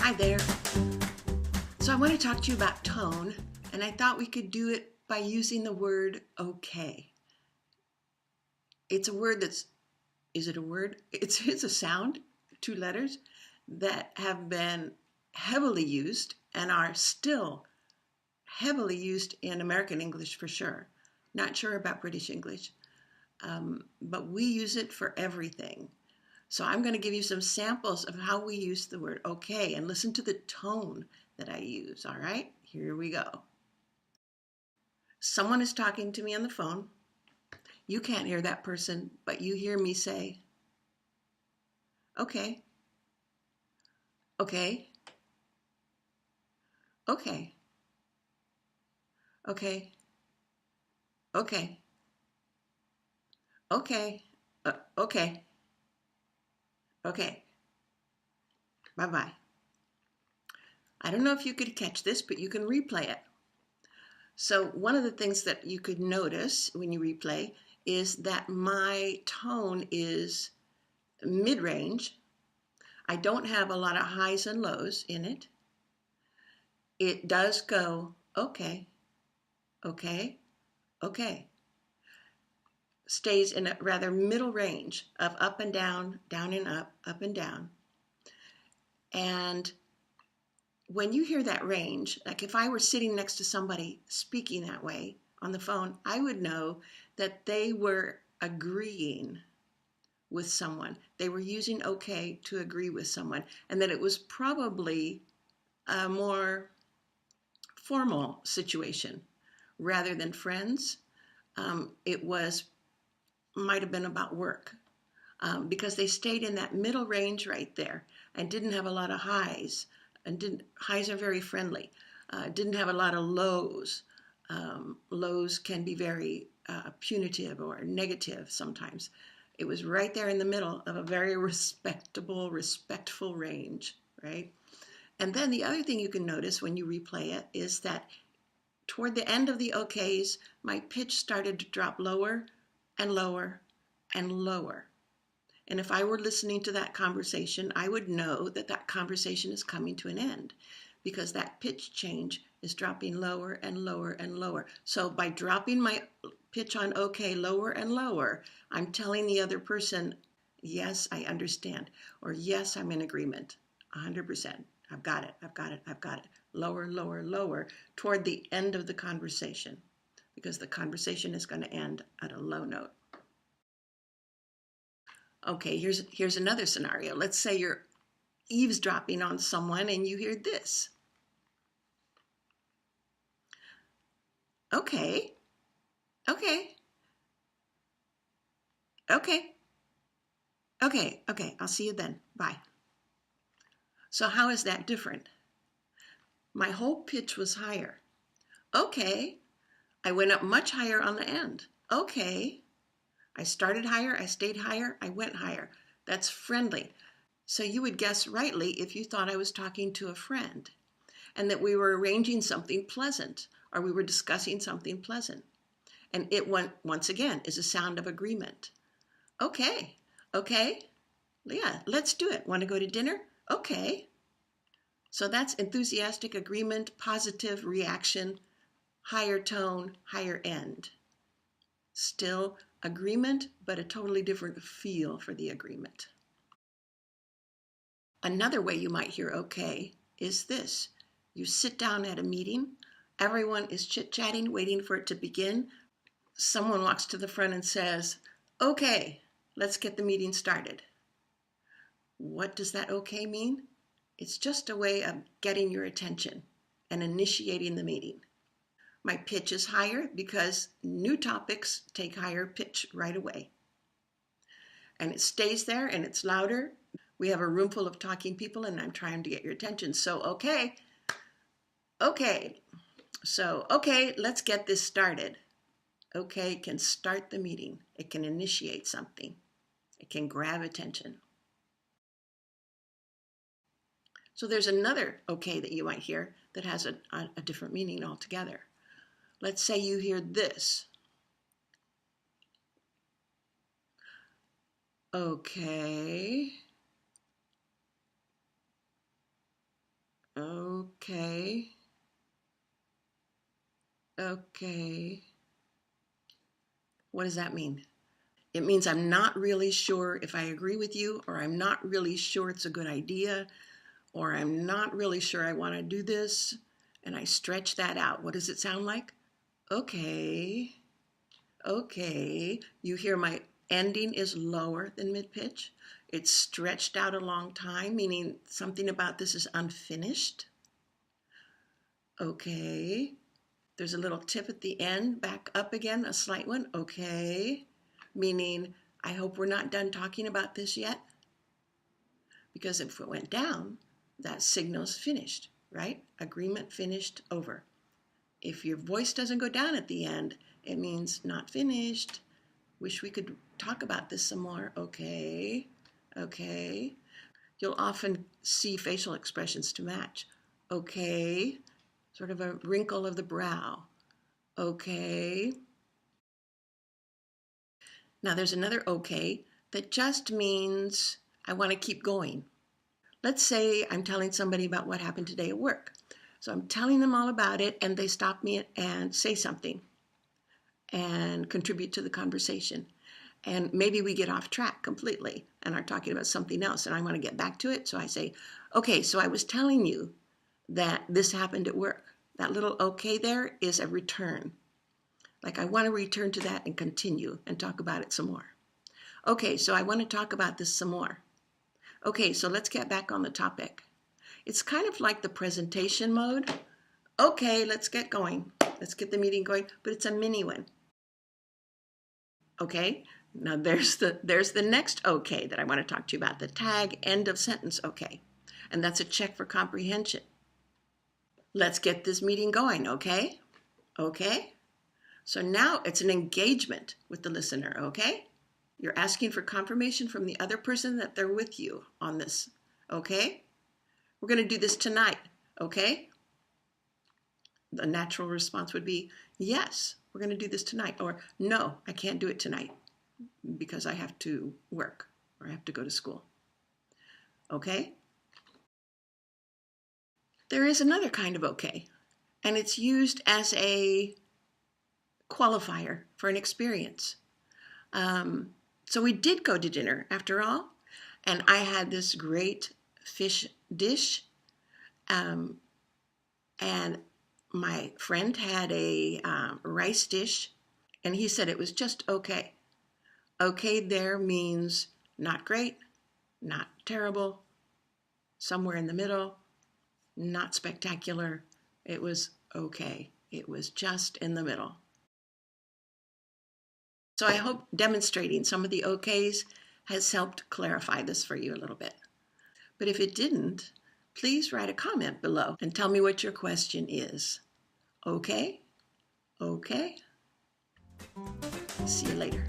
Hi there. So I want to talk to you about tone, and I thought we could do it by using the word okay. It's a word is it a word? It's a sound, 2 letters, that have been heavily used and are still heavily used in American English for sure. Not sure about British English, but we use it for everything. So I'm going to give you some samples of how we use the word okay, and listen to the tone that I use, all right? Here we go. Someone is talking to me on the phone. You can't hear that person, but you hear me say, okay, okay, okay, okay, okay, okay, okay, okay, bye-bye. I don't know if you could catch this, but you can replay it. So one of the things that you could notice when you replay is that my tone is mid-range. I don't have a lot of highs and lows in it. It does go, okay, okay, okay. Stays in a rather middle range of up and down and up and down. And when you hear that range, like if I were sitting next to somebody speaking that way on the phone, I would know that they were agreeing with someone. They were using okay to agree with someone, and that it was probably a more formal situation rather than friends. It might have been about work, because they stayed in that middle range right there and didn't have a lot of highs. Highs are very friendly. Didn't have a lot of lows. Lows can be very punitive or negative sometimes. It was right there in the middle of a very respectful range, right? And then the other thing you can notice when you replay it is that toward the end of the okays, my pitch started to drop lower and lower and lower. And if I were listening to that conversation, I would know that that conversation is coming to an end, because that pitch change is dropping lower and lower and lower. So by dropping my pitch on okay lower and lower, I'm telling the other person, yes, I understand, or yes, I'm in agreement, 100%. I've got it. Lower, lower, lower, toward the end of the conversation, because the conversation is going to end at a low note. Okay, here's another scenario. Let's say you're eavesdropping on someone and you hear this. Okay, okay, okay, okay, I'll see you then. Bye. So how is that different? My whole pitch was higher. Okay, I went up much higher on the end. Okay, I started higher, I stayed higher, I went higher. That's friendly. So you would guess rightly if you thought I was talking to a friend and that we were arranging something pleasant, or we were discussing something pleasant. And it once again is a sound of agreement. Okay, yeah, let's do it. Want to go to dinner? Okay. So that's enthusiastic agreement, positive reaction, higher tone, higher end. Still agreement, but a totally different feel for the agreement. Another way you might hear okay is this. You sit down at a meeting, everyone is chit-chatting, waiting for it to begin. Someone walks to the front and says, okay, let's get the meeting started. What does that okay mean? It's just a way of getting your attention and initiating the meeting. My pitch is higher because new topics take higher pitch right away. And it stays there and it's louder. We have a room full of talking people and I'm trying to get your attention. So, okay. So, okay, let's get this started. Okay can start the meeting. It can initiate something. It can grab attention. So there's another okay that you might hear that has a different meaning altogether. Let's say you hear this. Okay. Okay. Okay. What does that mean? It means I'm not really sure if I agree with you, or I'm not really sure it's a good idea, or I'm not really sure I want to do this, and I stretch that out. What does it sound like? Okay. Okay. You hear my ending is lower than mid-pitch. It's stretched out a long time, meaning something about this is unfinished. Okay. There's a little tip at the end, back up again, a slight one. Okay. Meaning, I hope we're not done talking about this yet. Because if it went down, that signal's finished, right? Agreement finished, over. If your voice doesn't go down at the end, it means not finished. Wish we could talk about this some more. Okay. Okay. You'll often see facial expressions to match. Okay. Sort of a wrinkle of the brow. Okay. Now there's another okay that just means I want to keep going. Let's say I'm telling somebody about what happened today at work. So I'm telling them all about it, and they stop me and say something and contribute to the conversation. And maybe we get off track completely and are talking about something else, and I want to get back to it. So I say, okay, so I was telling you that this happened at work. That little okay there is a return. Like I want to return to that and continue and talk about it some more. Okay, so I want to talk about this some more. Okay, so let's get back on the topic. It's kind of like the presentation mode. Okay, let's get going. Let's get the meeting going, but it's a mini one. Okay, now there's the next okay that I want to talk to you about, the tag end of sentence okay. And that's a check for comprehension. Let's get this meeting going, okay? Okay? So now it's an engagement with the listener, okay? You're asking for confirmation from the other person that they're with you on this, okay? We're going to do this tonight, okay? The natural response would be, yes, we're going to do this tonight. Or, no, I can't do it tonight because I have to work or I have to go to school, okay? There is another kind of okay, and it's used as a qualifier for an experience. So we did go to dinner after all, and I had this great fish dish, and my friend had a rice dish, and he said it was just okay. Okay there means not great, not terrible, somewhere in the middle, not spectacular. It was okay. It was just in the middle. So I hope demonstrating some of the okays has helped clarify this for you a little bit. But if it didn't, please write a comment below and tell me what your question is. Okay? Okay? See you later.